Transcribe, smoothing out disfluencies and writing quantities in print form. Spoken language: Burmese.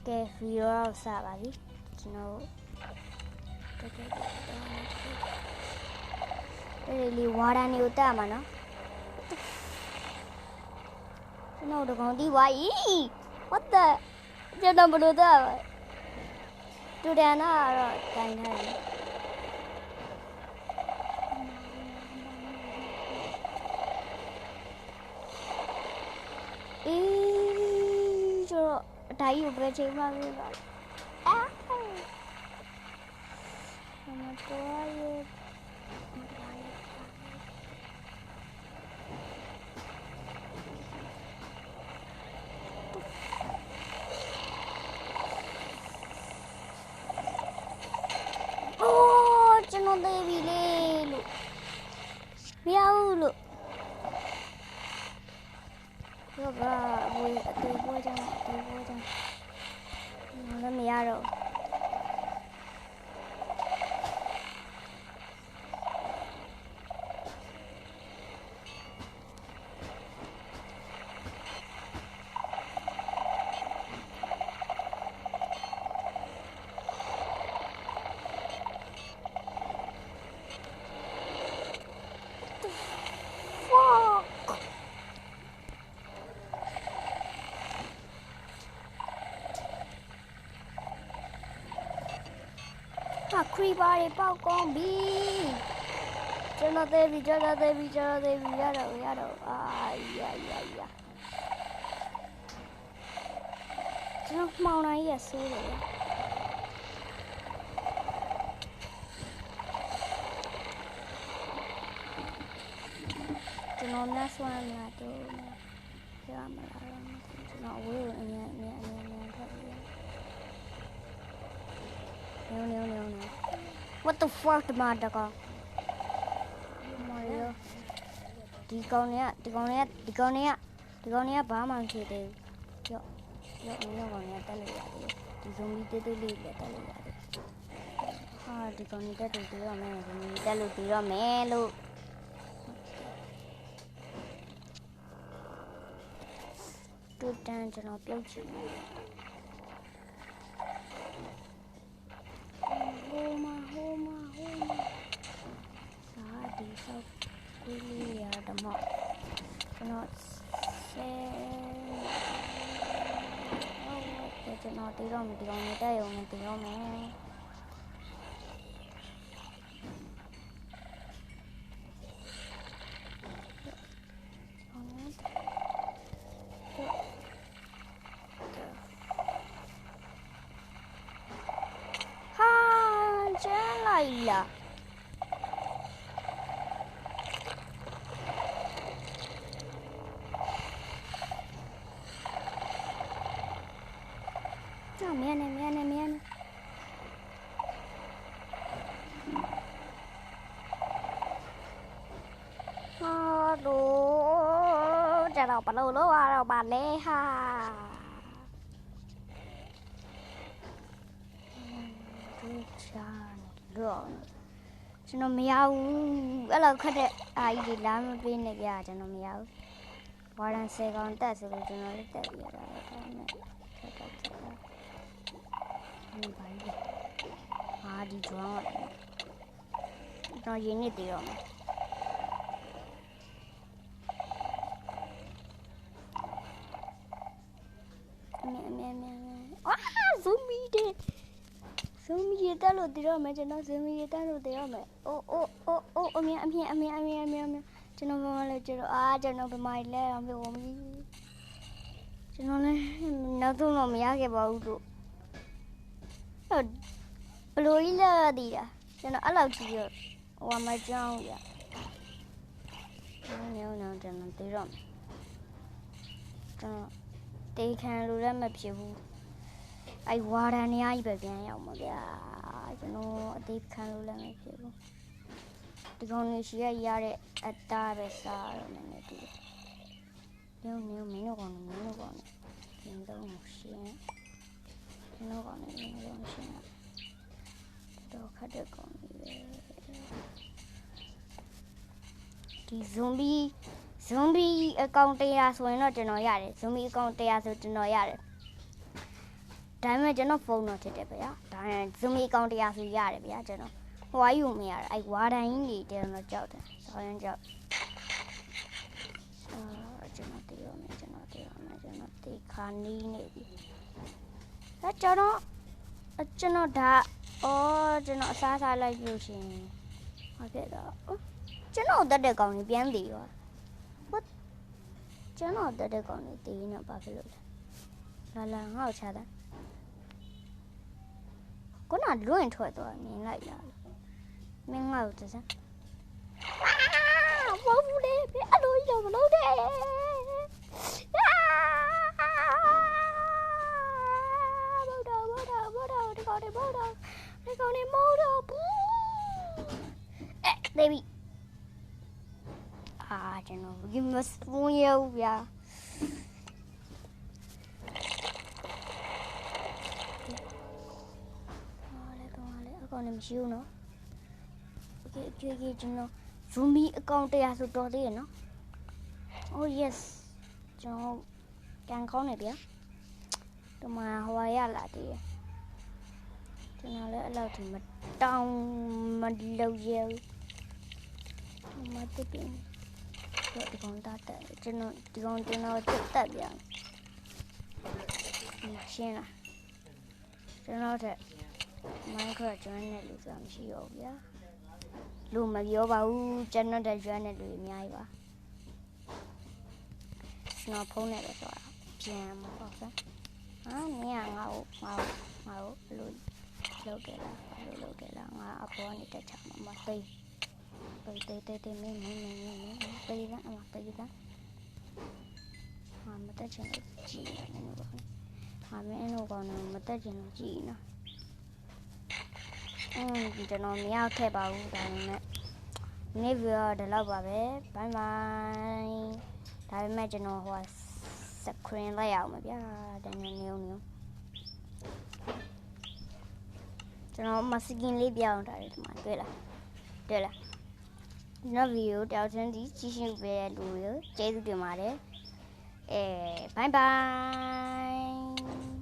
ကဲဗီဒီယိုတော့စပါပြီကျွန်တော်အဲ့ဒီဝါဒန်တွေကိုတက်မှာနော်ကျွန်တော်တို့ကောင်တီးဝါး what the ကျွန်တော်ဘယ်လိုတက်တူတယ်နာတော့တိုင်ထားတယ်ကျွန်တော်အတိုင်းကိုပဲချိန်မှပြပါမတော်ရကျွန်တော်သေးပြီလေလို့မရဘူးလို့ပြောပါဘူးအသေးပွဲကြောင့်လည်းမရတော့ခရီးပါးပေါက်ကောင်းပြီကျွန်တော်သေးပြီရတော့အာရကျွန်တော်မောင်နိုင်ရဆိုးတယ်ကျွန်တော်များဆွမ်းလာတော့ရမလားကျွန်တော်အဝေးကိုအမြဲဖတ်ရNo. What the fuck ဒီမှာတကောင်မော်ရဒီကောင်เนี่ยဘာမှမဖြစ်သေးဘူးရောကောင်เนี่ยတက်လို့ရတယ်ဒီဇုံမီတေးလေးလည်းတက်လို့ရတယ်ဟာဒီကောင်เนี่ยတက်လို့ရမယ်ဇုံမီတက်လို့ရမယ်လို့တူတန်းကျွန်တော်ပြုတ်ချင်တယ်ဟိုမှာစာဒီဆောက်ကူလီယာဒမောကျွန်တော်ကျွန်တော်တီးတော့မတီးတော့နေတဲ့ရုံနဲ့တီးတော့မယ်လာမြန်နေဟာလို့จะเราไปလို့เราบาดเลยค่ะကျွန်တော်မရဘူးအဲ့လိုခက်တဲ့အာကြီးတွေလာမပေးနဲ့ပြကျွန်တော်မရဘူးဝါရန်10ကောင်တက်ဆိုလို့ကျွန်တော်လည်းတက်ပြရတာဒါနဲ့ဒီဘာကြီးအာဒီကျွမ်းတော့ရင်းနေတယ်ရောအာဇူမီတဲ့ဇုံမီရတက်လို့တည်တော့မယ်ကျွန်တော်ဇုံမီရတက်လို့တည်တော့မယ်အိုးအမြင်ကျွန်တော်ဘာလဲကျွန်တော်ဗမာလဲအောင်ပြောမီကျွန်တော်လည်းနောက်တော့မရခဲ့ပါဘူးလို့ဘလိုကြီးလဲတည်တာကျွန်တော်အဲ့လောက်ကြီးရောဟိုမကြောင်းရနေကျွန်တော်တည်တော့မယ်ကျွန်တော်တေးခံလို့လည်းမဖြစ်ဘူးအဲ့ဝါရန်နေရာကြီးပဲပြန်ရောက်မှာဗျာကျွန်တော်အသေးခံလို့လည်းမဖြစ်ဘူးဒီကောင်လေးရှိရတဲ့အတားပဲစားတော့နေတူတယ်မင်းတို့ကောင်ဒီတော့ရှင်တော့ခတ်တဲ့ကောင်လေးပဲဒီဇွန်ဘီအကောင့်100ဆိုရင်တော့ကျွန်တော်ရတယ်ဇွန်ဘီအကောင့်100ဆိုကျွန်တော်ရတယ် ဒါပေမဲ့ကျွန်တော်ဖုန်းတော့ဖြစ်တယ်ဗျာဒါနဲ့ Zoom အကောင့်တရားဆိုရတယ်ဗျာကျွန်တော်ဟိုယူမရအဲ့ဝါဒိုင်းကြီးတွေတော့ကြောက်တယ်ဆောင်းရင်ကြောက်ကျွန်တော်တေးရမယ်ကျွန်တော်တေးခါနီးနေပြီကျွန်တော်ဒါကျွန်တော်အစားစားလိုက်လို့ရှင်ဟုတ်ကဲ့တော့ကျွန်တော်တက်တဲ့ကောင်ကြီးပြန်တည်ရောကျွန်တော်တက်တဲ့ကောင်ကြီးတည်နေပါဖြစ်လို့လာငါ့ကိုချတာခုနလွင့်ထွက်သွားမြင်လိုက်လားမင်းငါ့ကိုတစမ်းဘောဘူးလေအဲ့လိုကြီးတော့မလုပ်တဲ့ဒီကောင်နေမိုးတော့ဘူးဒေဗီကျွန်တော်ဒီမစပူးရောက်ဗျာအကောင်နေမရှိဘူးနော်โอเคကျွန်တော် Zoom အကောင့်တရားဆိုတော်သေးရနော် Oh yes ကျွန်တော်ကန်ကောင်းနေဗျာဒီမှာဟိုရလာသေးတယ်ကျွန်တော်လည်းအဲ့လောက်ထိမတောင်းမလုပ်ရဘူးမတက်ပြင်းဒီကောင်တက်ကျွန်တော်တက်ပြန်ရှင်းလားကျွန်တော်တက် Minecraft ကျွမ်းနေလို့ဆိုတာမရှိရောဗျာလူမပြောပါဘူးကျွန်တော်တက်ကျွမ်းနေလို့အများကြီးပါကျွန်တော်ဖုန်းနဲ့ပဲဆိုတာပြန်မဟုတ်စမ်းမင်းကငါ့ကိုလို့လုပ်ခဲ့လားငါအပေါ်ကနေတက်ချမှာမသိတေးမင်းတေးသားမတက်ချင်လို့ကြည်နေတယ်ဘာမင်းတို့ကောင်မတက်ချင်လို့ကြည်နော်ကျွန်တော်မရောက်ခဲ့ပါဘူးဒါပေမဲ့နေ့ဗီဒီယိုဒီလောက်ပါပဲဘိုင်ဘိုင်ဒါပေမဲ့ကျွန်တော်screen လိုက်အောင်ပါဗျာတကယ်နေကျွန်တော်မစကင်လေးပြောင်းထားတယ်ဒီမှာတွေ့လားနောက်ဗီဒီယိုတောက်ချင်းဒီကြည့်ရှုပေးတဲ့လူတွေကျေးဇူးတင်ပါတယ်ဘိုင်ဘိုင်